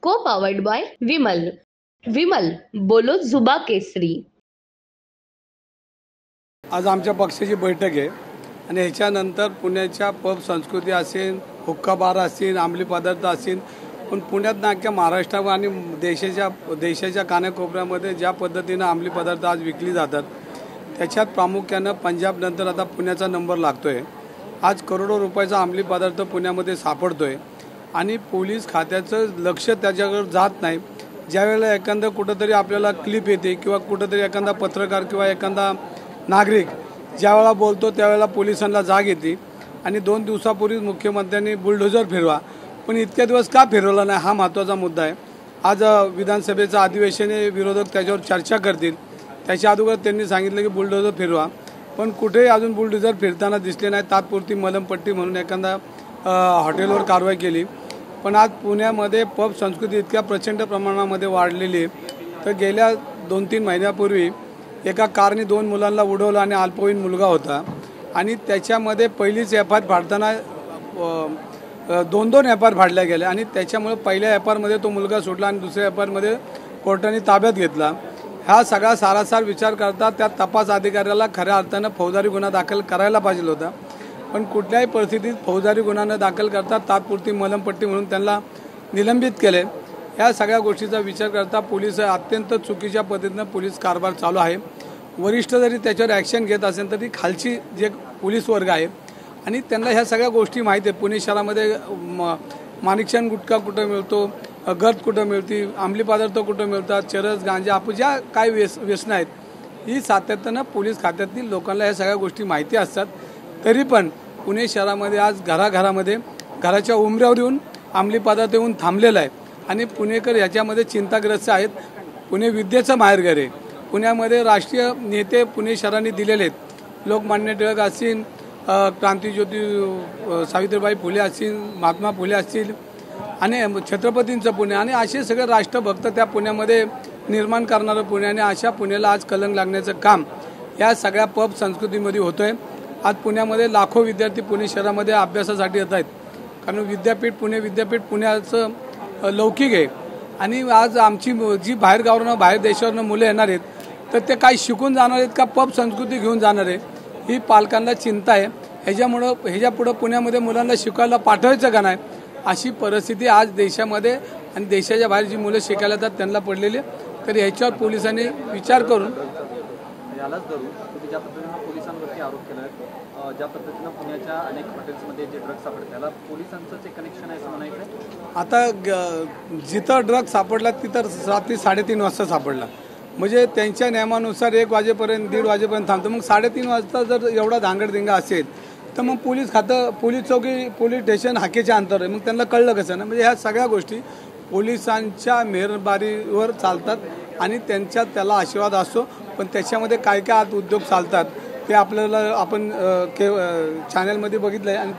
को powered by Vimal. Vimal बोलो जुबा केसरी. आज आमच्या पक्षाची बैठक आहे आणि ह्याच्यानंतर पुण्याच्या पब संस्कृती असेल, हुक्का बार असतील, अंमली पदार्थ असतील, पण पुण्यात ना अख्ख्या महाराष्ट्र आणि देशाच्या कानाकोपऱ्यामध्ये ज्या पद्धतीनं अंमली पदार्थ आज विकली जातात त्याच्यात प्रामुख्यानं पंजाबनंतर आता पुण्याचा नंबर लागतोय. आज करोडो रुपयाचा अंमली पदार्थ पुण्यामध्ये सापडतोय आणि पोलीस खात्याचं लक्ष त्याच्याकडे जात नाही. ज्यावेळेला एखादं कुठंतरी आपल्याला क्लिप येते किंवा कुठंतरी एखादा पत्रकार किंवा एखादा नागरिक ज्यावेळेला बोलतो त्यावेळेला पोलिसांना जाग येते आणि 2 दिवसापूर्वी मुख्यमंत्र्यांनी बुलडोझर फिरवा, पण इतक्या दिवस का फिरवला नाही हा महत्त्वाचा मुद्दा आहे. आज विधानसभेचं अधिवेशन विरोधक त्याच्यावर चर्चा करतील. त्याच्या अगोदर त्यांनी सांगितलं की बुलडोझर फिरवा, पण कुठेही अजून बुलडोझर फिरताना दिसले नाही. तात्पुरती मलमपट्टी म्हणून एखादा हॉटेलवर कारवाई केली. पण आज पुण्यामध्ये पब संस्कृती इतक्या प्रचंड प्रमाणामध्ये वाढलेली आहे तर गेल्या 2-3 महिन्यापूर्वी एका कारने 2 मुलांना उडवलं आणि अल्पवयीन मुलगा होता आणि त्याच्यामध्ये पहिलीच एफ.आय.आर फाडताना 2 एफ.आय.आर फाडल्या गेल्या आणि त्याच्यामुळे पहिल्या एफ.आय.आरमध्ये तो मुलगा सुटला आणि दुसऱ्या एफ.आय.आरमध्ये कोर्टाने ताब्यात घेतला. हा सगळा सारासार विचार करता त्या तपास अधिकाऱ्याला खऱ्या अर्थानं फौजदारी गुन्हा दाखल करायला पाहिजे होता, पण कुठल्याही परिस्थितीत फौजदारी गुन्हा न दाखल करता तात्पुरती मलमपट्टी म्हणून त्यांना निलंबित केले. या सगळ्या गोष्टीचा विचार करता पोलीस अत्यंत चुकीच्या पद्धतीनं पोलीस कारभार चालू आहे. वरिष्ठ जरी त्याच्यावर ॲक्शन घेत असेल तरी खालची जे पोलीस वर्ग आहे आणि त्यांना ह्या सगळ्या गोष्टी माहिती आहे. पुणे शहरामध्ये माणिकशान गुटखा कुठं मिळतो, गर्द कुठं मिळते, अंमली पदार्थ कुठं मिळतात, चरस गांजा आपण ज्या काय व्यसनं आहेत ही सातत्यानं पोलीस खात्यातील लोकांना ह्या सगळ्या गोष्टी माहिती असतात. तरी पण पुणे शहरामध्ये आज घराघरामध्ये घराच्या उंबऱ्यावर येऊन अंमली पदार्थ येऊन थांबलेला आहे आणि पुणेकर याच्यामध्ये चिंताग्रस्त आहेत. पुणे विद्येचं माहेरघर आहे. पुण्यामध्ये राष्ट्रीय नेते पुणे शहराने दिलेले आहेत. लोकमान्य टिळक असतील, क्रांतिज्योती सावित्रीबाई फुले असतील, महात्मा फुले असतील आणि छत्रपतींचं पुणे आणि असे सगळे राष्ट्रभक्त त्या पुण्यामध्ये निर्माण करणारं पुणे आणि अशा पुण्याला आज कलंक लागण्याचं काम या सगळ्या पब संस्कृतीमध्ये होतं आहे. आज पुण्यामध्ये लाखो विद्यार्थी पुणे शहरामध्ये अभ्यासासाठी येत आहेत कारण पुणे विद्यापीठ पुण्याचं लौकिक आहे आणि आज आमची जी बाहेरगावावरनं बाहेर देशावरनं मुलं येणार आहेत तर ते काय शिकून जाणार आहेत का पब संस्कृती घेऊन जाणार आहे ही पालकांना चिंता आहे. ह्याच्यापुढं पुण्यामध्ये मुलांना शिकायला पाठवायचं का नाही अशी परिस्थिती आज देशामध्ये आणि देशाच्या बाहेर जी मुलं शिकायला जातात त्यांना पडलेली आहे. तर ह्याच्यावर पोलिसांनी विचार करून यालाच धरून तुम्ही ज्या पद्धतीनं पोलिसांवरती आरोप केला आहे, ज्या पद्धतीनं पुण्याच्या अनेक हॉटेल्समध्ये जे ड्रग्ज सापडतात त्याला पोलिसांचंच एक कनेक्शन आहे असं म्हणायचं. आता जिथं ड्रग सापडला तिथं रात्री 3:30 वाजता सापडला म्हणजे त्यांच्या नियमानुसार 1 वाजेपर्यंत 1:30 वाजेपर्यंत थांबतो. मग 3:30 वाजता जर एवढा धांगडधिंगा असेल तर मग पोलीस खातं, पोलीस चौकी, पोलीस स्टेशन हाकेच्या अंतर आहे. मग त्यांना कळलं कसं ना. म्हणजे ह्या सगळ्या गोष्टी पोलिसांच्या मेहरबारीवर चालतात आणि त्याला आशीर्वाद असतो. पण त्याच्यामध्ये काय काय आत उद्योग चालतात ते आपल्याला आपण चॅनलमध्ये बघितलं आहे आणि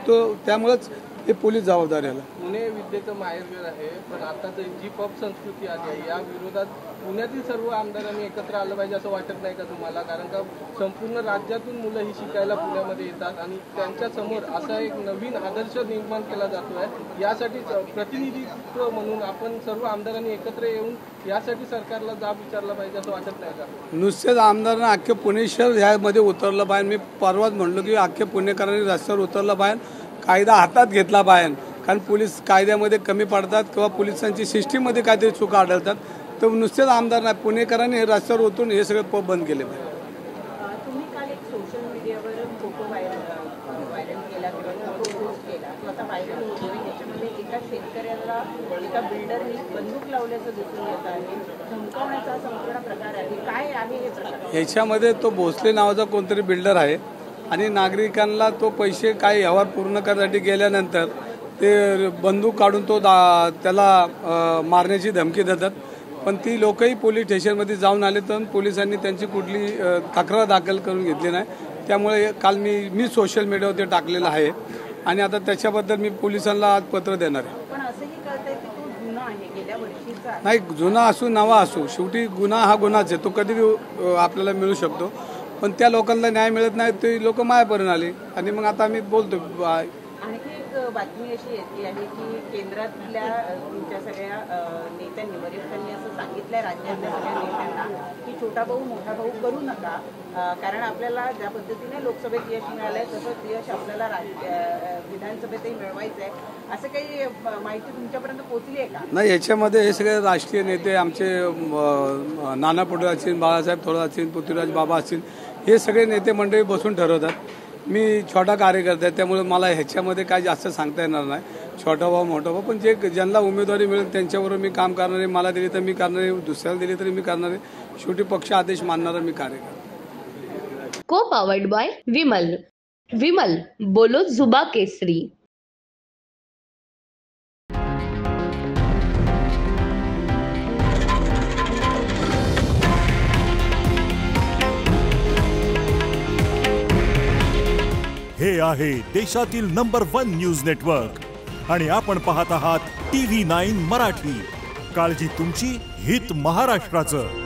त्यामुळंच हे पोलीस जबाबदार याला. पुणे विद्येचं माहेरघर आहे, पण आता जी पब संस्कृती आली आहे या विरोधात पुण्यातील सर्व आमदारांनी एकत्र आलं पाहिजे असं वाटत नाही का तुम्हाला? कारण का संपूर्ण राज्यातून मुलं ही शिकायला पुण्यामध्ये येतात आणि त्यांच्या समोर असा एक नवीन आदर्श निर्माण केला जातो आहे. यासाठी प्रतिनिधित्व म्हणून आपण सर्व आमदारांनी एकत्र येऊन यासाठी सरकारला जाब विचारला पाहिजे असं वाटत नाही का? नुसतेच आमदारांना अख्खे पुणे शहर ह्यामध्ये उतरलं पाहिजे. मी परवाच म्हणलो की अख्खे पुणेकरांनी रस्त्यावर उतरलं पाहिजे, कायदा हातात घेतला पाहिजे. कारण पोलीस कायद्यामध्ये कमी पडतात किंवा पोलिसांची सिस्टीममध्ये काहीतरी चुका आढळतात तर नुसतेच आमदार नाही पुणेकरांनी हे रस्त्यावर उतरून हे सगळे पब बंद केले पाहिजे. तुम्ही काल एक सोशल मीडियावर फोटो व्हायरल केला किंवा पोस्ट केला तो आता व्हायरल होतोय. याच्यामध्ये एका शेतकऱ्याला एका बिल्डरनी बंदूक लावल्याचं दिसून येत आहे. धमकावण्याचा संपूर्ण प्रकार आहे. काय आहे हे प्रकार? ह्याच्यामध्ये तो भोसले नावाचा कोणतरी बिल्डर आहे आणि नागरिकांना तो पैसे काही व्यवहार पूर्ण करण्यासाठी गेल्यानंतर ते बंदूक काढून त्याला मारण्याची धमकी देतात. पण ती लोकही पोलीस स्टेशनमध्ये जाऊन आले तर पोलिसांनी त्यांची कुठली तक्रार दाखल करून घेतली नाही. त्यामुळे काल मी सोशल मीडियावर ते टाकलेलं आहे आणि आता त्याच्याबद्दल मी पोलिसांना आज पत्र देणार आहे. पण असंही कळतंय की तो गुन्हा आहे गेल्या वर्षीचा. नाही, जुना असू नवा असू शेवटी गुन्हा हा गुन्हाच आहे. तो कधी आपल्याला मिळू शकतो. पण त्या लोकांना न्याय मिळत नाही ते लोक मायापर्यंत आले आणि मग आता आम्ही बोलतो. आणखी एक बातमी अशी येते आहे की केंद्रातल्या तुमच्या सगळ्या नेत्यांनी वरिष्ठांनी असं सांगितलंय राज्यातल्या सगळ्या नेत्यांना की छोटा भाऊ मोठा भाऊ करू नका, कारण आपल्याला ज्या पद्धतीने लोकसभेत यश मिळालंय तसंच यश आपल्याला विधानसभेतही मिळवायचं आहे, असं काही माहिती तुमच्यापर्यंत पोहोचली आहे का? नाही, याच्यामध्ये हे सगळे राष्ट्रीय नेते आमचे नाना पटोले असतील, बाळासाहेब थोरात असतील, पृथ्वीराज बाबा असतील, हे सगळे नेते मंडळी बसून ठरवतात. मी छोटा कार्यकर्ता आहे, त्यामुळे मला ह्याच्यामध्ये काय जास्त सांगता येणार नाही. छोटा भाऊ मोठा भाऊ, पण जे ज्यांना उमेदवारी मिळेल त्यांच्याबरोबर मी काम करणार आहे. मला दिली तर मी करणार आहे, दुसऱ्याला दिली तरी मी करणार आहे. शेवटी पक्ष आदेश मानणारा मी कार्यकर्ता. को पावर्ड बाय विमल. विमल बोलो जुबा केसरी. हे आहे देशातील नंबर 1 न्यूज नेटवर्क आणि आपण पाहत आहात TV9 मराठी. काळजी तुमची, हित महाराष्ट्राचं.